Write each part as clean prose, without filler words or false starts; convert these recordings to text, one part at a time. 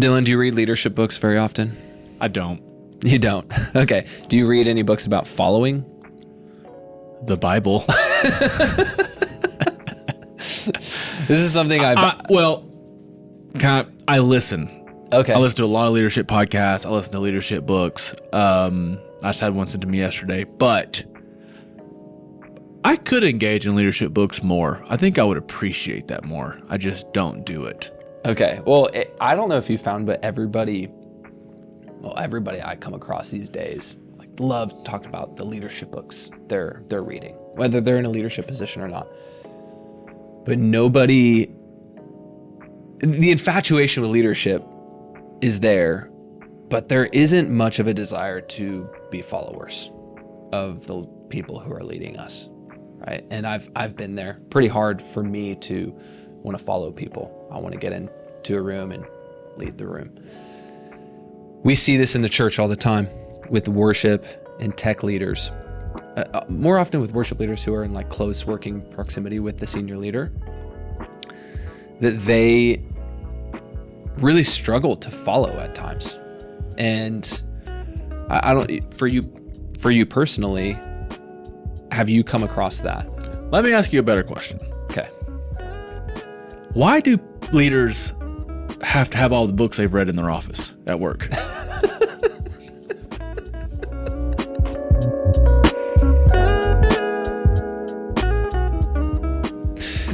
Dylan, do you read leadership books very often? I don't. You don't? Okay. Do you read any books about following? The Bible. This is something I listen. Okay. I listen to a lot of leadership podcasts. I listen to leadership books. I just had one sent to me yesterday, but I could engage in leadership books more. I think I would appreciate that more. I just don't do it. Okay. Well, I don't know if you found, but everybody I come across these days love talking about the leadership books they're reading, whether they're in a leadership position or not. But the infatuation with leadership is there, but there isn't much of a desire to be followers of the people who are leading us, right? And I've been there. Pretty hard for me to want to follow people. I want to get into a room and lead the room. We see this in the church all the time with worship and tech leaders, more often with worship leaders who are in close working proximity with the senior leader, that they really struggle to follow at times. And I don't, for you personally, have you come across that? Let me ask you a better question. Okay. Why do leaders have to have all the books they've read in their office at work?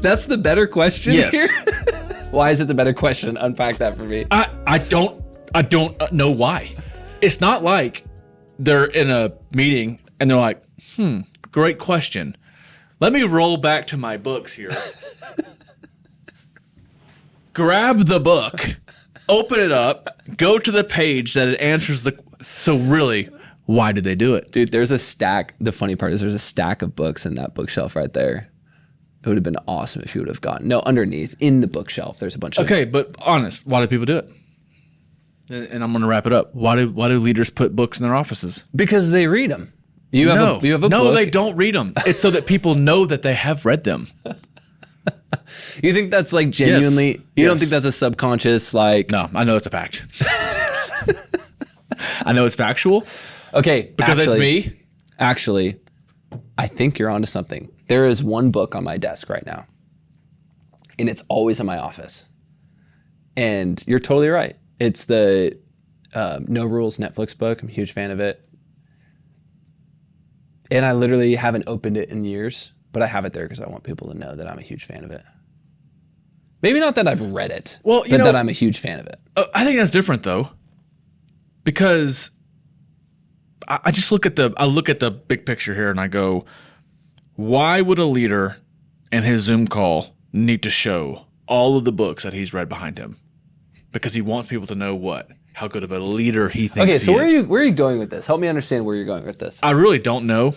That's the better question. Yes. Here? Why is it the better question? Unpack that for me. I don't know why. It's not like they're in a meeting and they're like, great question. Let me roll back to my books here. Grab the book, open it up, go to the page that it answers so really, why did they do it? Dude, there's a stack. The funny part is there's a stack of books in that bookshelf right there. It would have been awesome if you would have gotten. No, underneath, in the bookshelf, there's a bunch of... Okay, but honest, why do people do it? And I'm going to wrap it up. Why do leaders put books in their offices? Because they read them. You have a book. No, they don't read them. It's so that people know that they have read them. You think that's genuinely... Yes. You don't think that's a subconscious No, I know it's a fact. I know it's factual. Okay. Because it's me. Actually, I think you're onto something. There is one book on my desk right now, and it's always in my office. And you're totally right. It's the No Rules Netflix book. I'm a huge fan of it. And I literally haven't opened it in years, but I have it there because I want people to know that I'm a huge fan of it. Maybe not that I've read it, but that I'm a huge fan of it. I think that's different though, because I just look at the big picture here and I go, why would a leader in his Zoom call need to show all of the books that he's read behind him? Because he wants people to know what? How good of a leader he thinks he is. Okay, so where are you going with this? Help me understand where you're going with this. I really don't know.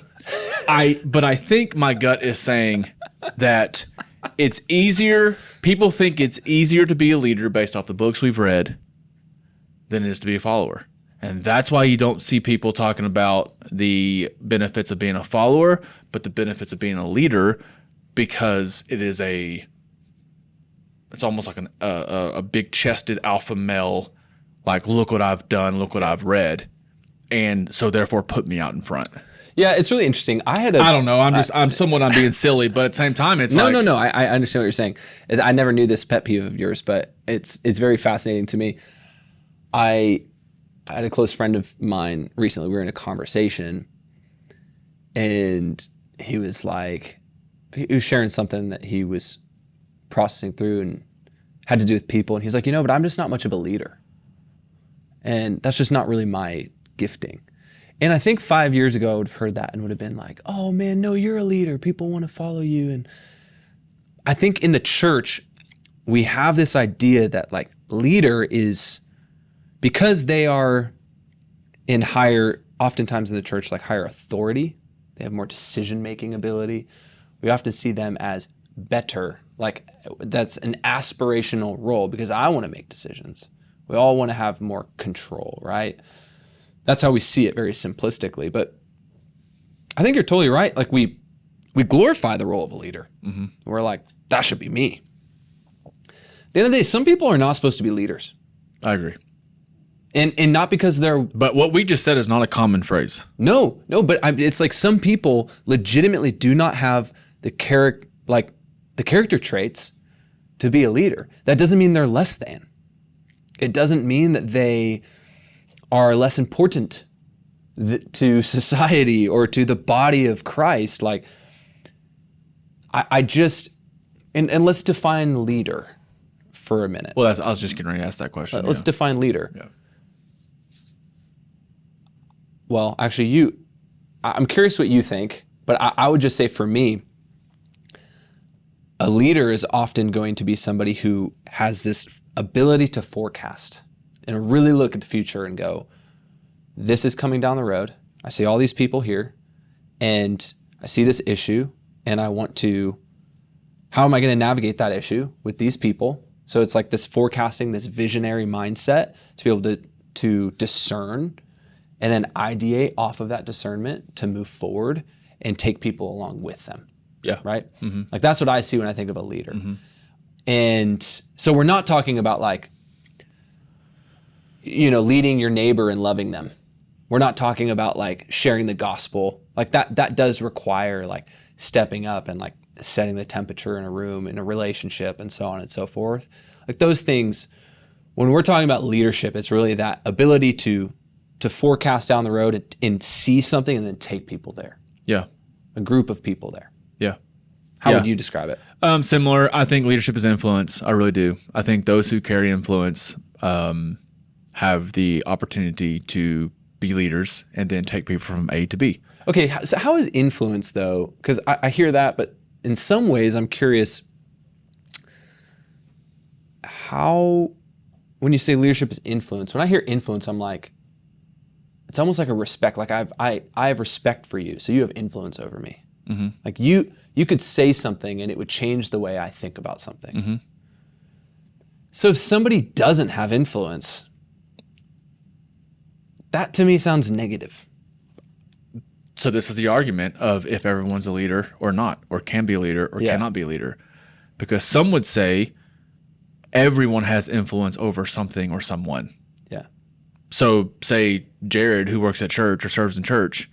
But I think my gut is saying that it's easier. People think it's easier to be a leader based off the books we've read than it is to be a follower. And that's why you don't see people talking about the benefits of being a follower, but the benefits of being a leader, because it's almost like a big-chested alpha male, look what I've done, look what I've read, and so therefore put me out in front. Yeah, it's really interesting. I don't know. I'm being silly, but at the same time, it's no. I understand what you're saying. I never knew this pet peeve of yours, but it's very fascinating to me. I had a close friend of mine recently. We were in a conversation, and he was sharing something that he was processing through and had to do with people. And he's like, but I'm just not much of a leader. And that's just not really my gifting. And I think 5 years ago, I would have heard that and would have been like, oh man, no, you're a leader. People want to follow you. And I think in the church, we have this idea that leader is, because they are in oftentimes in the church, higher authority, they have more decision-making ability. We often see them as better. That's an aspirational role because I want to make decisions. We all want to have more control, right? That's how we see it very simplistically. But I think you're totally right. We glorify the role of a leader. Mm-hmm. We're like, that should be me. At the end of the day, some people are not supposed to be leaders. I agree. And not because they're But what we just said is not a common phrase. no, but it's like some people legitimately do not have the character traits to be a leader. That doesn't mean they're less than. It doesn't mean that they are less important to society or to the body of Christ. Like, I just, and let's define leader for a minute. Well, I was just getting ready to ask that question. Let's define leader. Yeah. Well, actually, I'm curious what you think, but I would just say for me, a leader is often going to be somebody who has this ability to forecast and really look at the future and go, this is coming down the road. I see all these people here and I see this issue and I want to, how am I going to navigate that issue with these people? So it's like this forecasting, this visionary mindset to be able to discern and then ideate off of that discernment to move forward and take people along with them. Yeah. Right? Mm-hmm. Like that's what I see when I think of a leader. Mm-hmm. And so we're not talking about like, leading your neighbor and loving them. We're not talking about like sharing the gospel. Like that does require like stepping up and like setting the temperature in a room, in a relationship, and so on and so forth. Like those things, when we're talking about leadership, it's really that ability to forecast down the road and see something and then take people there. Yeah. A group of people there. Yeah. How would you describe it? Similar. I think leadership is influence. I really do. I think those who carry influence have the opportunity to be leaders and then take people from A to B. Okay, so how is influence though? Because I hear that, but in some ways I'm curious how, when you say leadership is influence, when I hear influence, I'm like, it's almost like a respect. Like I have respect for you, so you have influence over me. Mm-hmm. Like you could say something and it would change the way I think about something. Mm-hmm. So if somebody doesn't have influence, that to me sounds negative. So this is the argument of if everyone's a leader or not, or can be a leader or cannot be a leader. Because some would say everyone has influence over something or someone. Yeah. So say Jared, who works at church or serves in church,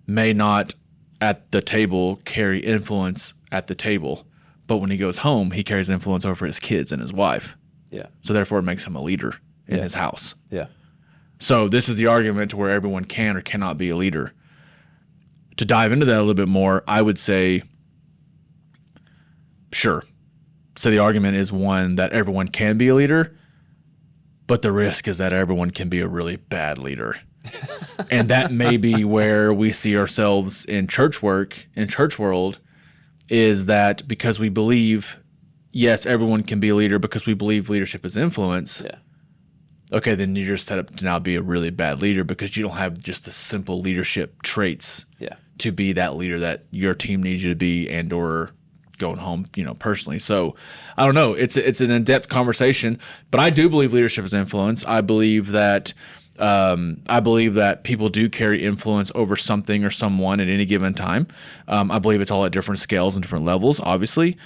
may not at the table carry influence at the table, but when he goes home, he carries influence over his kids and his wife. Yeah. So therefore it makes him a leader in his house. Yeah. So this is the argument to where everyone can or cannot be a leader. To dive into that a little bit more, I would say, sure. So the argument is one that everyone can be a leader, but the risk is that everyone can be a really bad leader. And that may be where we see ourselves in church work, in church world, is that because we believe, yes, everyone can be a leader because we believe leadership is influence. Yeah. Okay, then you're just set up to now be a really bad leader because you don't have just the simple leadership traits to be that leader that your team needs you to be and or going home, personally. So I don't know. It's an in-depth conversation, but I do believe leadership is influence. I believe that people do carry influence over something or someone at any given time. I believe it's all at different scales and different levels, obviously.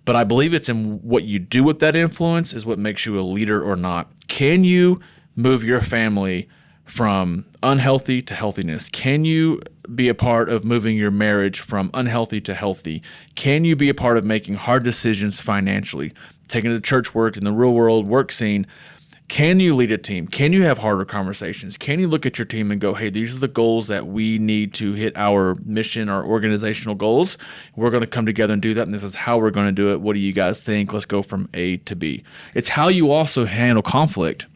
But I believe it's in what you do with that influence is what makes you a leader or not. Can you move your family from unhealthy to healthiness? Can you be a part of moving your marriage from unhealthy to healthy? Can you be a part of making hard decisions financially, taking the church work in the real world work scene? Can you lead a team? Can you have harder conversations? Can you look at your team and go, hey, these are the goals that we need to hit our mission, our organizational goals. We're going to come together and do that, and this is how we're going to do it. What do you guys think? Let's go from A to B. It's how you also handle conflict.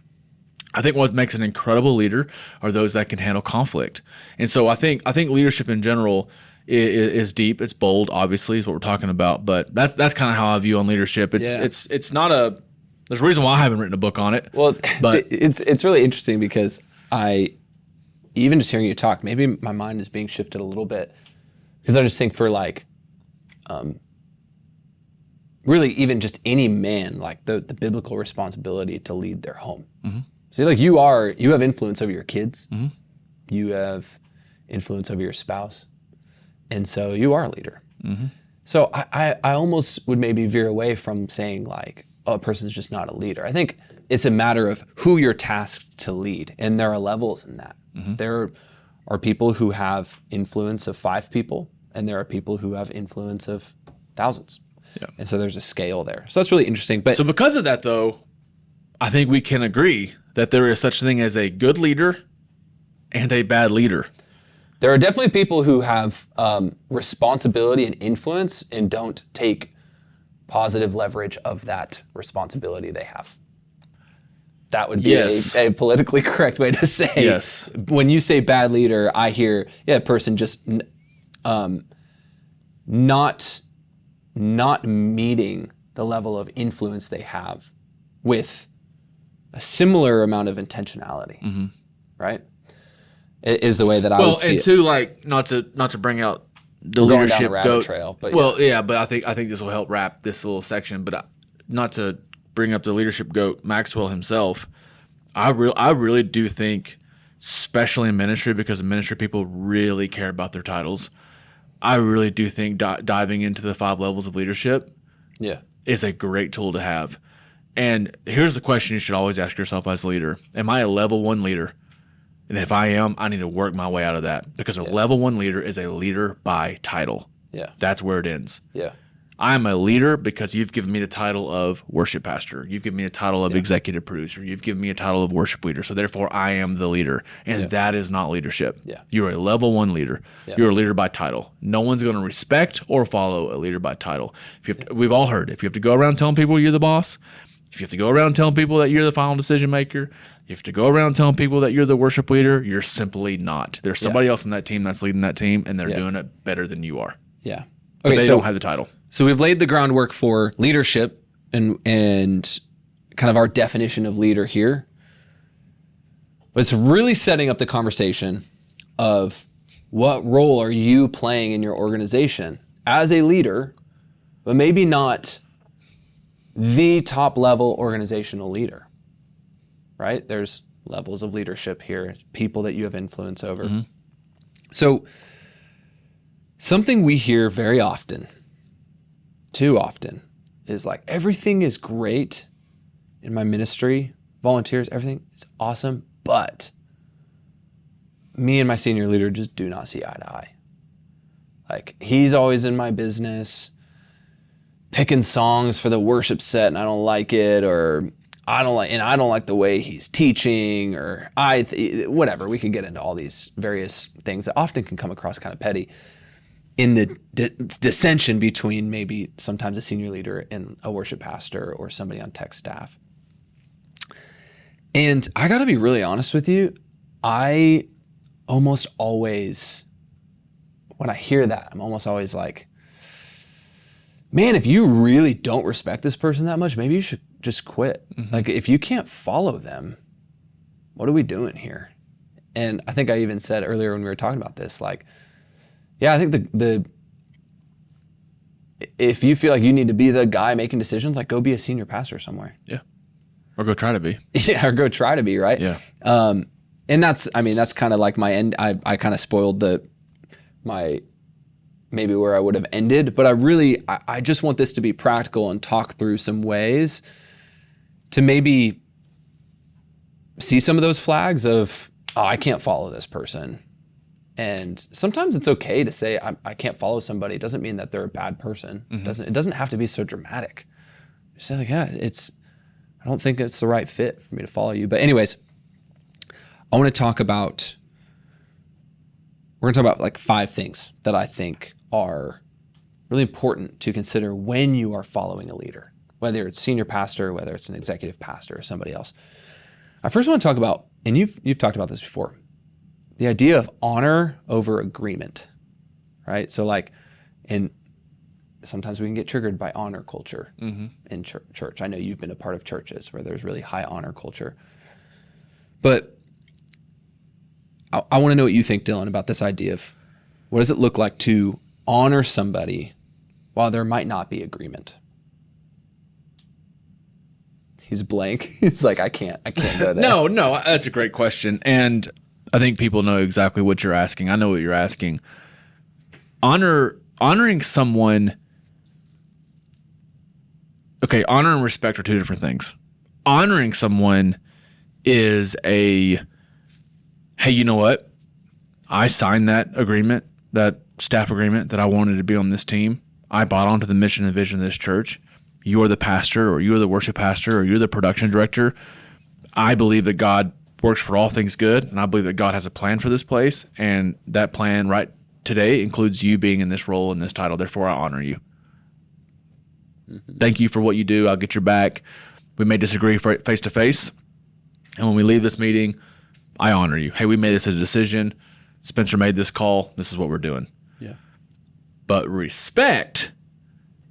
I think what makes an incredible leader are those that can handle conflict. And so I think leadership in general is deep. It's bold, obviously, is what we're talking about. But that's kind of how I view on leadership. It's not a... There's a reason why I haven't written a book on it. Well, but it's really interesting because even just hearing you talk, maybe my mind is being shifted a little bit because I just think for like, really even just any man, like the biblical responsibility to lead their home. Mm-hmm. So like you have influence over your kids, mm-hmm. you have influence over your spouse, and so you are a leader. Mm-hmm. So I almost would maybe veer away from saying like, oh, a person's just not a leader. I think it's a matter of who you're tasked to lead. And there are levels in that. There are people who have influence of 5 people, and there are people who have influence of thousands. Yeah. And so there's a scale there. So that's really interesting. But So because of that, though, I think we can agree that there is such a thing as a good leader and a bad leader. there are definitely people who have responsibility and influence and don't take positive leverage of that responsibility they have. That would be Yes. a politically correct way to say. Yes. When you say bad leader, I hear, a person just not meeting the level of influence they have with a similar amount of intentionality, right? Is the way that I would see and it. too, like not to bring out the We're going leadership down a rabbit goat trail, but but I think this will help wrap this little section. But not to bring up the leadership goat Maxwell himself. I really do think, especially in ministry, because in ministry people really care about their titles. I really do think diving into the 5 levels of leadership Yeah. is a great tool to have. And here's the question you should always ask yourself as a leader. Am I a level 1 leader? And if I am, I need to work my way out of that, because a level 1 leader is a leader by title. Yeah. That's where it ends. Yeah. I'm a leader because you've given me the title of worship pastor. You've given me a title of executive producer. You've given me a title of worship leader. So therefore, I am the leader. And that is not leadership. Yeah. You're a level 1 leader. Yeah. You're a leader by title. No one's going to respect or follow a leader by title. We've all heard, if you have to go around telling people you're the boss, if you have to go around telling people that you're the final decision maker, you have to go around telling people that you're the worship leader, you're simply not. There's somebody else on that team that's leading that team, and they're doing it better than you are. Yeah. But Okay, they so don't have the title. So we've laid the groundwork for leadership and kind of our definition of leader here. But it's really setting up the conversation of what role are you playing in your organization as a leader, but maybe not the top level organizational leader, right? There's levels of leadership here, people that you have influence over. So something we hear very often, too often, is like, everything is great in my ministry, volunteers, everything is awesome, but me and my senior leader just do not see eye to eye. Like, he's always in my business, picking songs for the worship set, and I don't like it, or I don't like the way he's teaching, or whatever. We could get into all these various things that often can come across kind of petty in the dissension between maybe sometimes a senior leader and a worship pastor or somebody on tech staff. And I got to be really honest with you, I almost always, when I hear that, I'm almost always like, man, if you really don't respect this person that much, maybe you should just quit. Like, if you can't follow them, what are we doing here? And I think I even said earlier when we were talking about this, like, yeah, I think if you feel like you need to be the guy making decisions, like, go be a senior pastor somewhere. Yeah. Or go try to be. Yeah, or go try to be, right? Yeah. And that's kind of like my end. I kind of spoiled maybe where I would have ended, but I just want this to be practical and talk through some ways to maybe see some of those flags of, oh, I can't follow this person. And sometimes it's okay to say, I can't follow somebody. It doesn't mean that they're a bad person. It doesn't have to be so dramatic. Just say, like, yeah, I don't think it's the right fit for me to follow you. But anyways, we're going to talk about like 5 things that I think are really important to consider when you are following a leader, whether it's senior pastor, whether it's an executive pastor or somebody else. I first want to talk about, and you've talked about this before, the idea of honor over agreement, right? So like, and sometimes we can get triggered by honor culture in church. I know you've been a part of churches where there's really high honor culture. But I want to know what you think, Dylan, about this idea of what does it look like to honor somebody while there might not be agreement? He's blank. He's like, I can't go there. No, that's a great question. And I think people know exactly what you're asking. I know what you're asking. Honoring someone. Okay, honor and respect are 2 different things. Honoring someone is hey, you know what? I signed that agreement, that staff agreement that I wanted to be on this team. I bought onto the mission and vision of this church. You are the pastor, or you are the worship pastor, or you're the production director. I believe that God works for all things good, and I believe that God has a plan for this place, and that plan right today includes you being in this role, in this title. Therefore, I honor you. Thank you for what you do. I'll get your back. We may disagree face to face, and when we leave this meeting, I honor you. Hey, we made this a decision. Spencer made this call. This is what we're doing. Yeah. But respect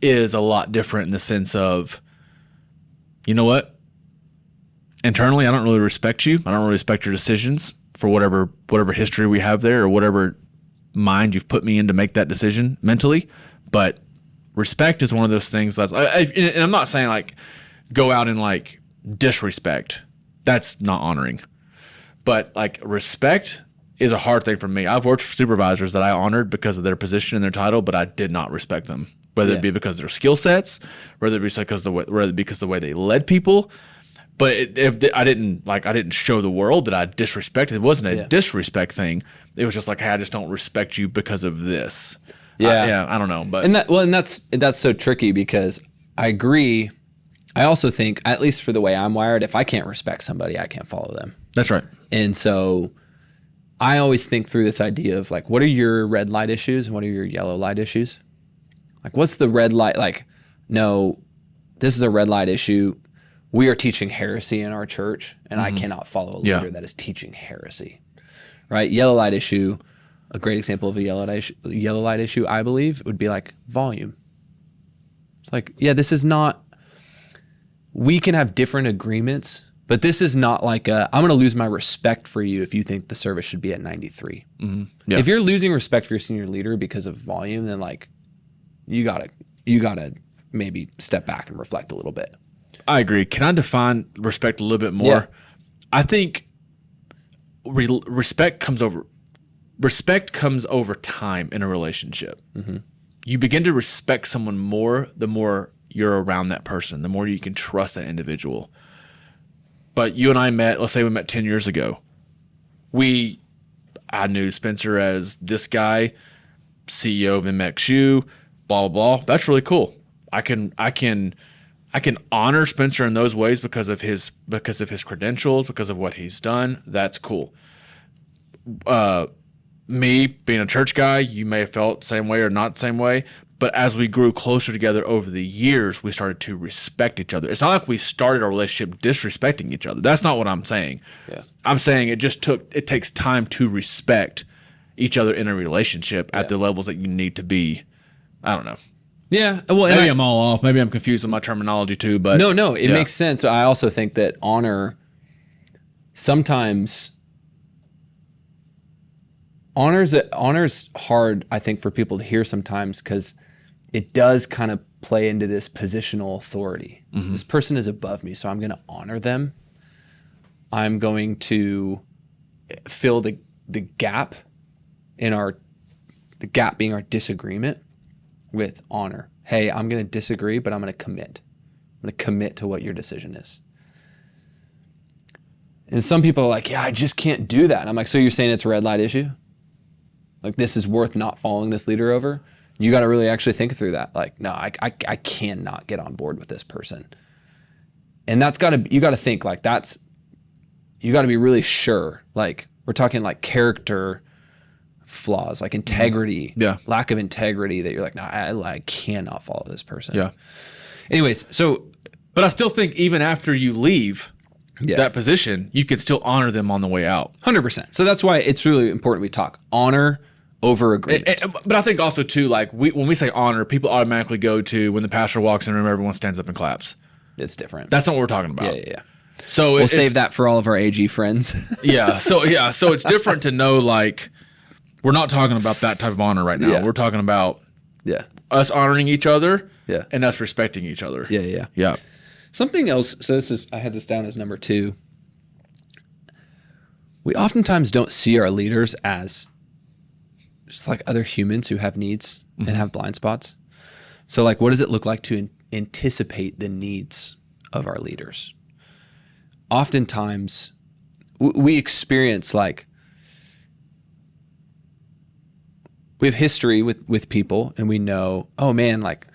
is a lot different in the sense of, you know what? Internally, I don't really respect you. I don't really respect your decisions for whatever history we have there or whatever mind you've put me in to make that decision mentally. But respect is one of those things and I'm not saying like go out and like disrespect. That's not honoring. But like respect is a hard thing for me. I've worked for supervisors that I honored because of their position and their title, but I did not respect them. Whether it be because of their skill sets, whether it be because of the way they led people. But I didn't show the world that I disrespected. It wasn't a disrespect thing. It was just like, hey, I just don't respect you because of this. Yeah, I don't know, but that's so tricky because I agree. I also think, at least for the way I'm wired, if I can't respect somebody, I can't follow them. That's right. And so I always think through this idea of like, what are your red light issues and what are your yellow light issues? Like, what's the red light? Like, no, this is a red light issue. We are teaching heresy in our church, and I cannot follow a leader that is teaching heresy, right? Yellow light issue, a great example of a yellow light issue, I believe, would be like volume. It's like, yeah, this is not, we can have different agreements, but this is not like I'm going to lose my respect for you if you think the service should be at 93. Yeah. If you're losing respect for your senior leader because of volume, then like you gotta maybe step back and reflect a little bit. I agree. Can I define respect a little bit more? Yeah. I think respect comes over time in a relationship. Mm-hmm. You begin to respect someone more the more you're around that person, the more you can trust that individual. But you and I met, let's say we met 10 years ago. I knew Spencer as this guy, CEO of MxU, blah, blah, blah. That's really cool. I can honor Spencer in those ways because of his credentials, because of what he's done. That's cool. Me being a church guy, you may have felt the same way or not the same way, but as we grew closer together over the years, we started to respect each other. It's not like we started our relationship disrespecting each other. That's not what I'm saying. Yeah. I'm saying it takes time to respect each other in a relationship at the levels that you need to be. I don't know. Yeah, well, maybe I'm all off. Maybe I'm confused with my terminology too. But no, it makes sense. I also think that honor honor's hard. I think for people to hear sometimes because it does kind of play into this positional authority. Mm-hmm. This person is above me, so I'm going to honor them. I'm going to fill the gap in the gap being our disagreement with honor. Hey, I'm going to disagree, but I'm going to commit. I'm going to commit to what your decision is. And some people are like, yeah, I just can't do that. And I'm like, so you're saying it's a red light issue? Like this is worth not following this leader over? You got to really actually think through that. Like, no, I cannot get on board with this person. And you got to think like you got to be really sure. Like we're talking like character flaws, like integrity, lack of integrity that you're like, no, I cannot follow this person. Yeah. Anyways, but I still think even after you leave that position, you could still honor them on the way out. 100%. So that's why it's really important we talk honor over agreement. But I think also too, like when we say honor, people automatically go to when the pastor walks in the room, everyone stands up and claps. It's different. That's not what we're talking about. Yeah. So we'll save that for all of our AG friends. So it's different to know like we're not talking about that type of honor right now. We're talking about us honoring each other and us respecting each other. Yeah. Something else, so I had this down as number 2. We oftentimes don't see our leaders as just like other humans who have needs and have blind spots. So like, what does it look like to anticipate the needs of our leaders? oftentimes we experience like, we have history with people and we know, oh man, like,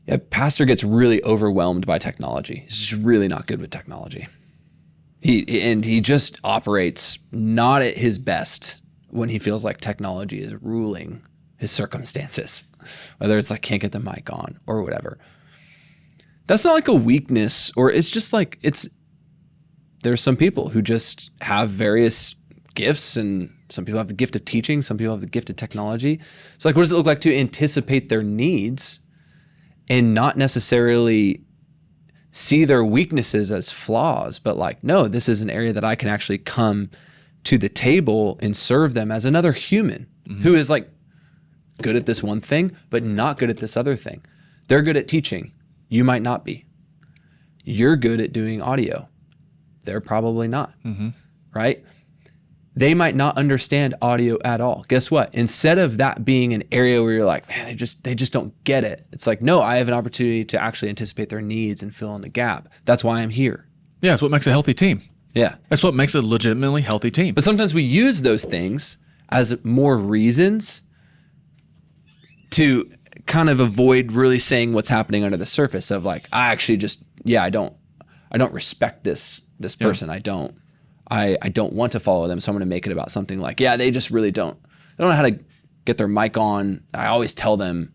yeah, pastor gets really overwhelmed by technology. He's just really not good with technology. He just operates not at his best when he feels like technology is ruling his circumstances, whether it's like can't get the mic on or whatever. That's not like a weakness, or it's just like there's some people who just have various gifts, and some people have the gift of teaching, some people have the gift of technology. So like, what does it look like to anticipate their needs and not necessarily see their weaknesses as flaws, but like, no, this is an area that I can actually come to the table and serve them as another human who is like good at this one thing, but not good at this other thing. They're good at teaching. You might not be. You're good at doing audio. They're probably not, right? They might not understand audio at all. Guess what? Instead of that being an area where you're like, man, they just don't get it. It's like, no, I have an opportunity to actually anticipate their needs and fill in the gap. That's why I'm here. Yeah, that's what makes a healthy team. Yeah. That's what makes a legitimately healthy team. But sometimes we use those things as more reasons to kind of avoid really saying what's happening under the surface of like, I actually just, I don't respect this person. I don't want to follow them. So I'm going to make it about something like, they just really they don't know how to get their mic on. I always tell them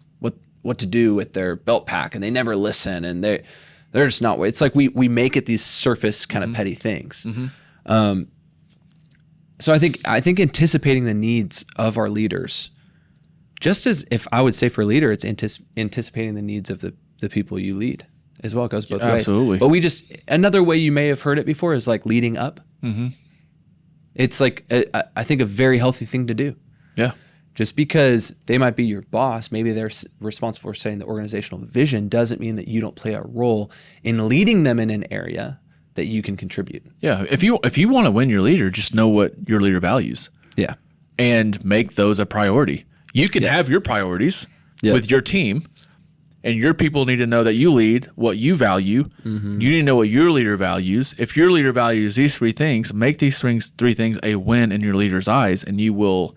what to do with their belt pack and they never listen, and they're just not. It's like we make it these surface kind of petty things. So I think anticipating the needs of our leaders, just as if I would say for a leader, it's anticipating the needs of the people you lead as well. It goes both ways. Absolutely. But another way you may have heard it before is like leading up. It's like, I think a very healthy thing to do. Yeah. Just because they might be your boss, maybe they're responsible for setting the organizational vision, doesn't mean that you don't play a role in leading them in an area that you can contribute. Yeah. If you want to win your leader, just know what your leader values. Yeah. And make those a priority. You can have your priorities with your team, and your people need to know that you lead what you value. You need to know what your leader values. If your leader values these three things, make these three things a win in your leader's eyes, and you will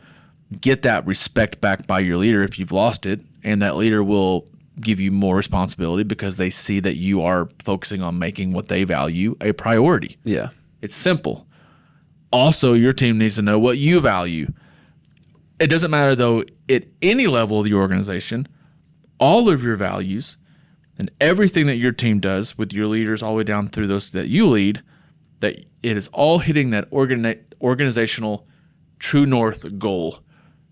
get that respect back by your leader if you've lost it, and that leader will give you more responsibility because they see that you are focusing on making what they value a priority. Yeah. It's simple. Also, your team needs to know what you value. It doesn't matter, though, at any level of the organization, all of your values and everything that your team does with your leaders all the way down through those that you lead, that it is all hitting that organizational true north goal.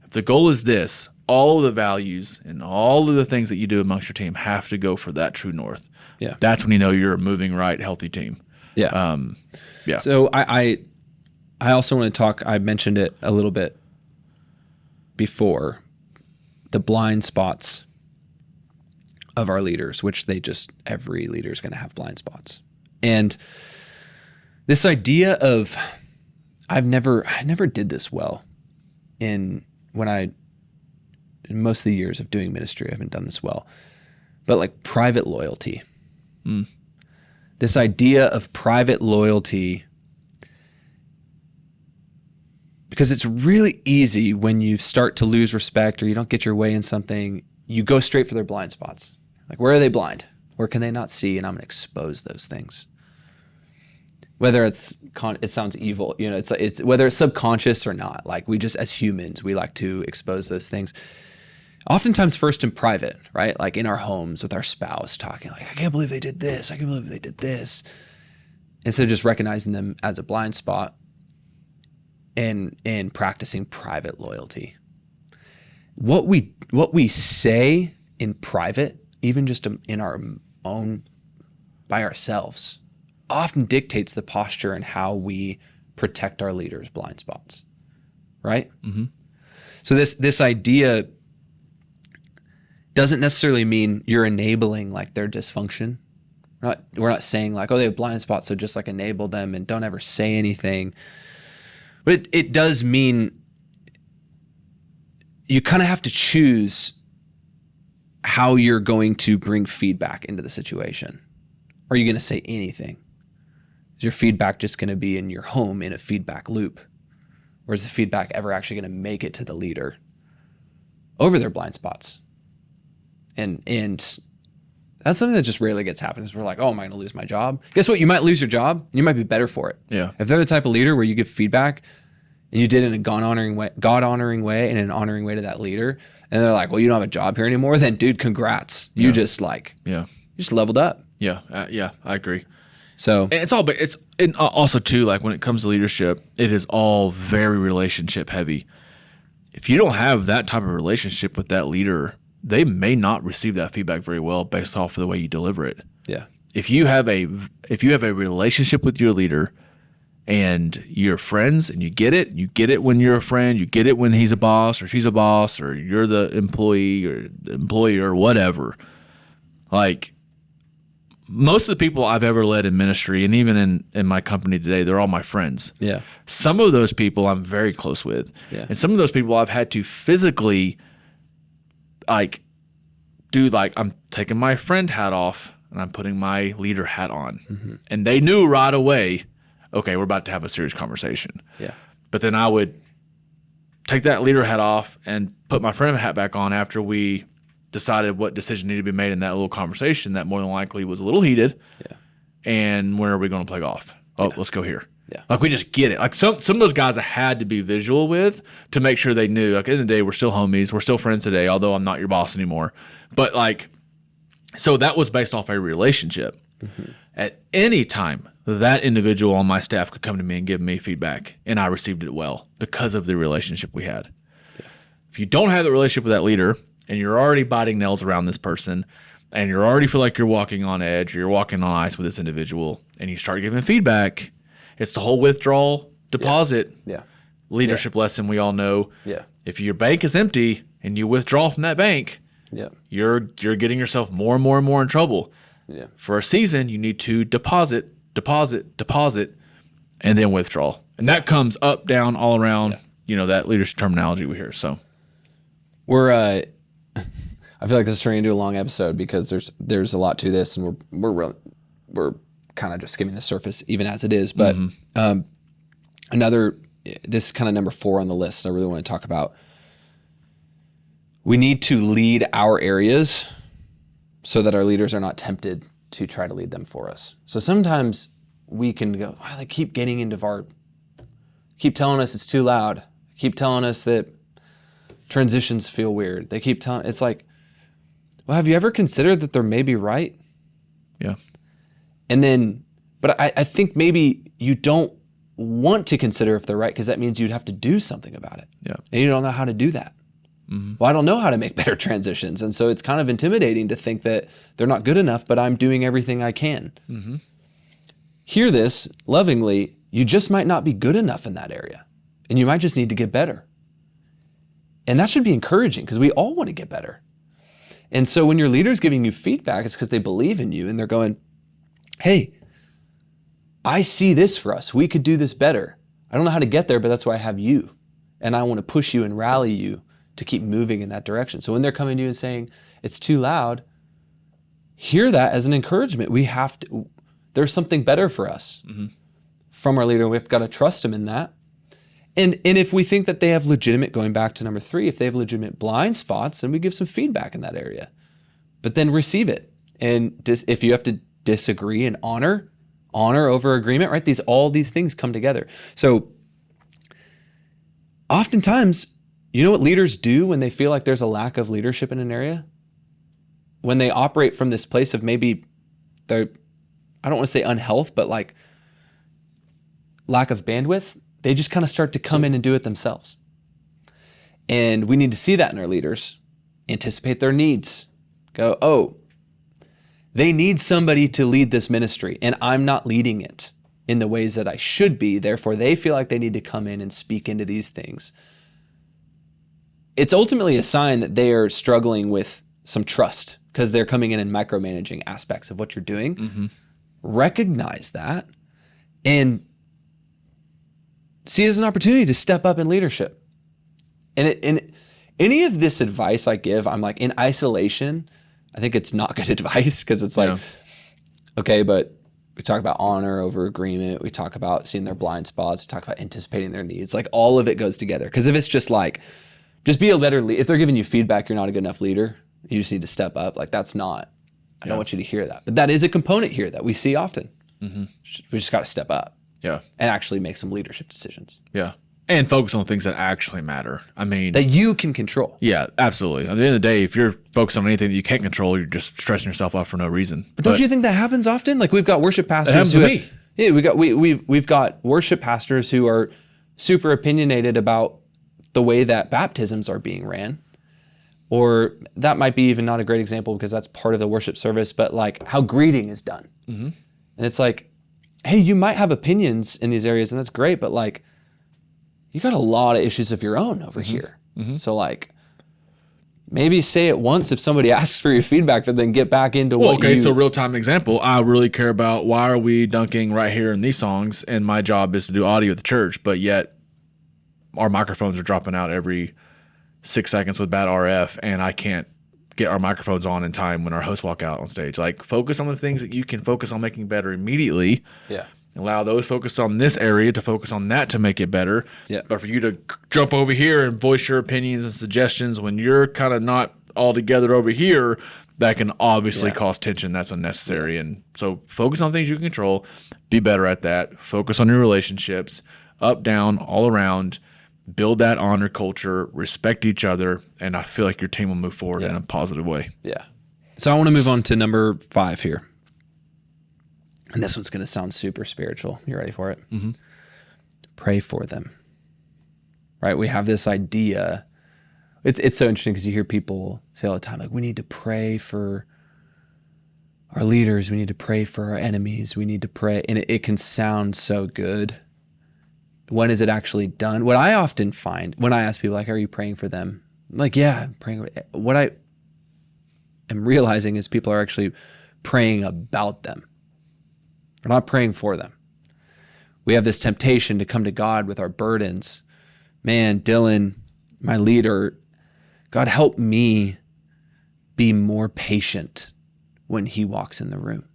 If the goal is this, all of the values and all of the things that you do amongst your team have to go for that true north. Yeah. That's when you know you're a moving right, healthy team. Yeah. Yeah. So I also want to talk, I mentioned it a little bit before, the blind spots of our leaders, which every leader is going to have blind spots. And this idea of, I never did this well in most of the years of doing ministry, I haven't done this well, but like private loyalty. This idea of private loyalty, because it's really easy when you start to lose respect or you don't get your way in something, you go straight for their blind spots. Like, where are they blind? Where can they not see? And I'm going to expose those things. Whether it sounds evil, it's whether it's subconscious or not. Like, we just, as humans, we like to expose those things. Oftentimes first in private, right? Like in our homes with our spouse talking like, I can't believe they did this. I can't believe they did this. Instead of just recognizing them as a blind spot and practicing private loyalty. What we say in private, even just in our own, by ourselves, often dictates the posture and how we protect our leaders' blind spots, right? So this idea doesn't necessarily mean you're enabling like their dysfunction. We're not saying like, oh, they have blind spots, so just like enable them and don't ever say anything. But it does mean you kind of have to choose how you're going to bring feedback into the situation, are you going to say anything? Is your feedback just going to be in your home in a feedback loop? Or is the feedback ever actually going to make it to the leader over their blind spots? And that's something that just rarely gets happened. Is we're like, oh, am I going to lose my job? Guess what? You might lose your job and you might be better for it. Yeah. If they're the type of leader where you give feedback and you did it in a God-honoring way and an honoring way to that leader, and they're like, well, you don't have a job here anymore, then dude, congrats. You just you just leveled up. Yeah. I agree. So and it's also too, like when it comes to leadership, it is all very relationship heavy. If you don't have that type of relationship with that leader, they may not receive that feedback very well based off of the way you deliver it. yeah. If you have a relationship with your leader and you're friends and you get it when you're a friend, you get it when he's a boss or she's a boss or you're the employee or the employer or whatever. Like most of the people I've ever led in ministry and even in my company today, they're all my friends. Yeah. Some of those people I'm very close with. Yeah. And some of those people I've had to physically I'm taking my friend hat off and I'm putting my leader hat on. Mm-hmm. And they knew right away, okay, we're about to have a serious conversation. Yeah. But then I would take that leader hat off and put my friend hat back on after we decided what decision needed to be made in that little conversation that more than likely was a little heated. Yeah. And where are we going to play golf? Oh, let's go here. Yeah. Like we just get it. Like some of those guys I had to be visual with to make sure they knew. Like in the day, we're still homies. We're still friends today, although I'm not your boss anymore. But so that was based off a relationship. Mm-hmm. At any time, that individual on my staff could come to me and give me feedback, and I received it well because of the relationship we had. Yeah. If you don't have the relationship with that leader, and you're already biting nails around this person, and you already feel like you're walking on edge, or you're walking on ice with this individual, and you start giving feedback, it's the whole withdrawal deposit leadership lesson we all know. Yeah. If your bank is empty and you withdraw from that bank, you're getting yourself more and more and more in trouble. Yeah. For a season, you need to deposit, and then withdraw. And that comes up, down, all around, that leadership terminology we hear. So we're I feel like this is turning into a long episode because there's a lot to this, and we're kind of just skimming the surface even as it is. But this is kind of number 4 on the list I really want to talk about. We need to lead our areas so that our leaders are not tempted to try to lead them for us. So sometimes we can go, wow, they keep getting into keep telling us it's too loud. Keep telling us that transitions feel weird. They keep telling, it's like, well, have you ever considered that they're maybe right? Yeah. And then, but I think maybe you don't want to consider if they're right because that means you'd have to do something about it. Yeah. And you don't know how to do that. Mm-hmm. Well, I don't know how to make better transitions. And so it's kind of intimidating to think that they're not good enough, but I'm doing everything I can. Mm-hmm. Hear this lovingly. You just might not be good enough in that area. And you might just need to get better. And that should be encouraging because we all want to get better. And so when your leader's giving you feedback, it's because they believe in you and they're going, hey, I see this for us. We could do this better. I don't know how to get there, but that's why I have you. And I want to push you and rally you to keep moving in that direction. So when they're coming to you and saying, it's too loud, hear that as an encouragement. There's something better for us from our leader. We've got to trust him in that. And if we think that they have legitimate, going back to number 3, if they have legitimate blind spots, then we give some feedback in that area. But then receive it. And if you have to disagree and honor over agreement, right? All these things come together. So oftentimes, you know what leaders do when they feel like there's a lack of leadership in an area? When they operate from this place of maybe I don't want to say unhealth, but like lack of bandwidth, they just kind of start to come in and do it themselves. And we need to see that in our leaders, anticipate their needs, go, oh, they need somebody to lead this ministry and I'm not leading it in the ways that I should be. Therefore, they feel like they need to come in and speak into these things. It's ultimately a sign that they are struggling with some trust because they're coming in and micromanaging aspects of what you're doing. Mm-hmm. Recognize that and see it as an opportunity to step up in leadership. And any of this advice I give, I'm like, in isolation, I think it's not good advice because it's like, Okay, but we talk about honor over agreement. We talk about seeing their blind spots. We talk about anticipating their needs. Like all of it goes together. Because if it's just like, just be a better leader. If they're giving you feedback, you're not a good enough leader. You just need to step up. Like that's not, I don't want you to hear that. But that is a component here that we see often. Mm-hmm. We just got to step up. Yeah. And actually make some leadership decisions. Yeah. And focus on things that actually matter. I mean, that you can control. Yeah, absolutely. At the end of the day, if you're focused on anything that you can't control, you're just stressing yourself out for no reason. But don't you think that happens often? Like we've got worship pastors. It happens to me. Yeah, we've got worship pastors who are super opinionated about the way that baptisms are being ran. Or that might be even not a great example because that's part of the worship service, but like how greeting is done. Mm-hmm. And it's like, hey, you might have opinions in these areas and that's great, but like, you got a lot of issues of your own over here. Mm-hmm. So like, maybe say it once if somebody asks for your feedback, but then get back into so real-time example, I really care about why are we dunking right here in these songs, and my job is to do audio at the church, but yet our microphones are dropping out every 6 seconds with bad RF, and I can't get our microphones on in time when our hosts walk out on stage. Like, focus on the things that you can focus on making better immediately. Yeah. Allow those focused on this area to focus on that to make it better. Yeah. But for you to jump over here and voice your opinions and suggestions when you're kind of not all together over here, that can obviously cause tension. That's unnecessary. And so focus on things you can control. Be better at that. Focus on your relationships, up, down, all around. Build that honor culture. Respect each other. And I feel like your team will move forward in a positive way. Yeah. So I want to move on to number 5 here. And this one's going to sound super spiritual. You ready for it? Mm-hmm. Pray for them. Right? We have this idea. It's so interesting because you hear people say all the time, like, we need to pray for our leaders. We need to pray for our enemies. We need to pray. And it can sound so good. When is it actually done? What I often find when I ask people, like, are you praying for them? I'm like, yeah, I'm praying. What I am realizing is people are actually praying about them. We're not praying for them. We have this temptation to come to God with our burdens. Man, Dylan, my leader, God help me be more patient when he walks in the room.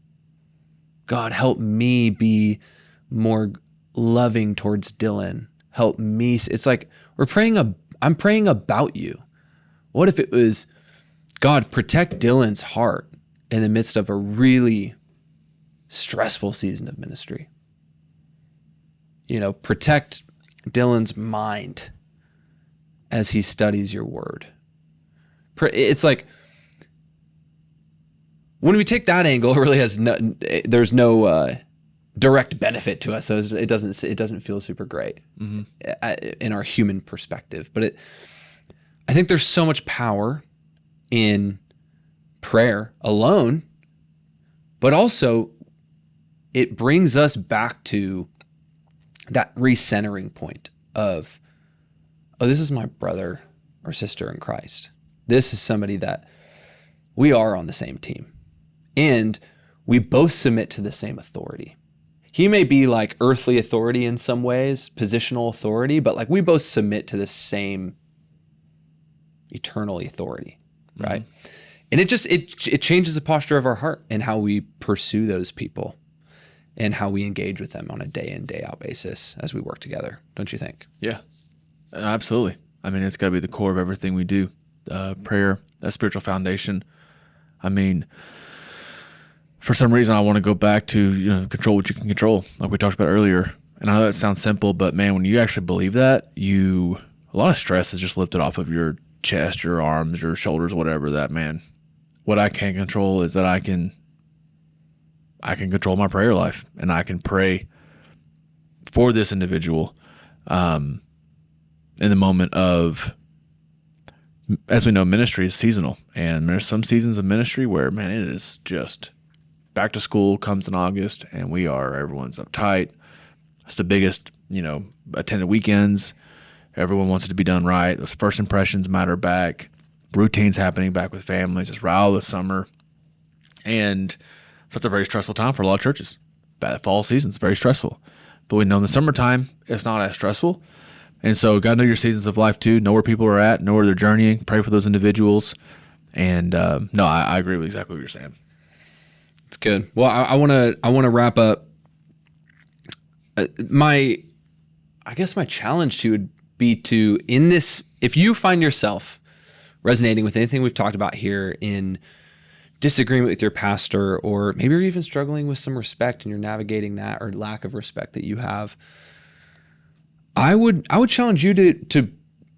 God help me be more loving towards Dylan. Help me. It's like I'm praying about you. What if it was, God, protect Dylan's heart in the midst of a really stressful season of ministry. Protect Dylan's mind as he studies your word. It's like, when we take that angle, it really there's no direct benefit to us. So it doesn't feel super great in our human perspective. But I think there's so much power in prayer alone, but also it brings us back to that recentering point of, oh, this is my brother or sister in Christ. This is somebody that we are on the same team. And we both submit to the same authority. He may be like earthly authority in some ways, positional authority, but like we both submit to the same eternal authority, right? Mm-hmm. And it changes the posture of our heart and how we pursue those people and how we engage with them on a day in, day out basis as we work together. Don't you think? Yeah, absolutely. I mean, it's got to be the core of everything we do. Prayer, that spiritual foundation. I mean, for some reason, I want to go back to, control what you can control, like we talked about earlier. And I know that sounds simple, but man, when you actually believe that, a lot of stress is just lifted off of your chest, your arms, your shoulders, whatever. That, man, what I can control is that I can control my prayer life, and I can pray for this individual in the moment of, as we know, ministry is seasonal, and there's some seasons of ministry where, man, it is just back to school comes in August, and everyone's uptight. It's the biggest, attended weekends. Everyone wants it to be done right. Those first impressions matter back. Routines happening back with families. It's right out of the summer, and so it's a very stressful time for a lot of churches. Bad fall season, it's very stressful. But we know in the summertime, it's not as stressful. And so got to know your seasons of life too, know where people are at, know where they're journeying, pray for those individuals. And I agree with exactly what you're saying. It's good. Well, I want to wrap up. I guess my challenge to you would be to, in this, if you find yourself resonating with anything we've talked about here, in disagreement with your pastor, or maybe you're even struggling with some respect and you're navigating that or lack of respect that you have, I would challenge you to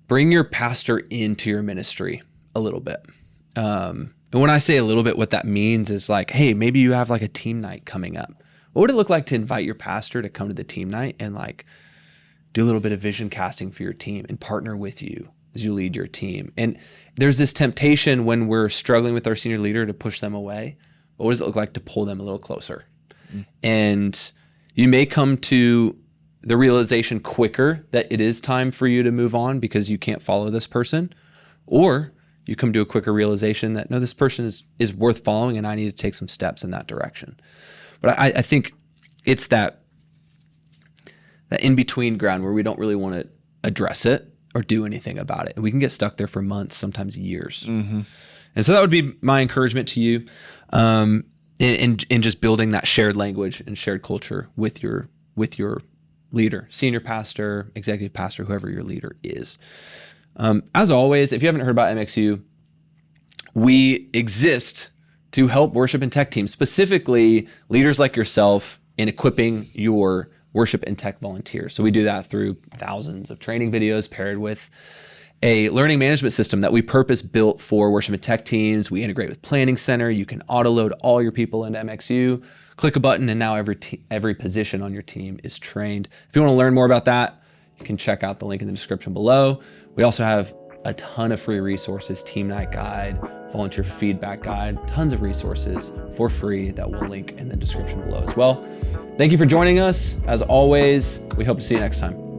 bring your pastor into your ministry a little bit. And when I say a little bit, what that means is like, hey, maybe you have like a team night coming up. What would it look like to invite your pastor to come to the team night and like do a little bit of vision casting for your team and partner with you as you lead your team? And there's this temptation when we're struggling with our senior leader to push them away. But what does it look like to pull them a little closer? And you may come to the realization quicker that it is time for you to move on because you can't follow this person, or you come to a quicker realization that, no, this person is worth following and I need to take some steps in that direction. But I think it's that in-between ground where we don't really want to address it or do anything about it. And we can get stuck there for months, sometimes years. Mm-hmm. And so that would be my encouragement to you in just building that shared language and shared culture with your leader, senior pastor, executive pastor, whoever your leader is. As always, if you haven't heard about MxU, we exist to help worship and tech teams, specifically leaders like yourself, in equipping your worship and tech volunteers. So we do that through thousands of training videos paired with a learning management system that we purpose built for worship and tech teams. We integrate with Planning Center. You can auto-load all your people into MxU, click a button, and now every position on your team is trained. If you want to learn more about that, you can check out the link in the description below. We also have a ton of free resources, team night guide, volunteer feedback guide, tons of resources for free that we'll link in the description below as well. Thank you for joining us. As always, we hope to see you next time.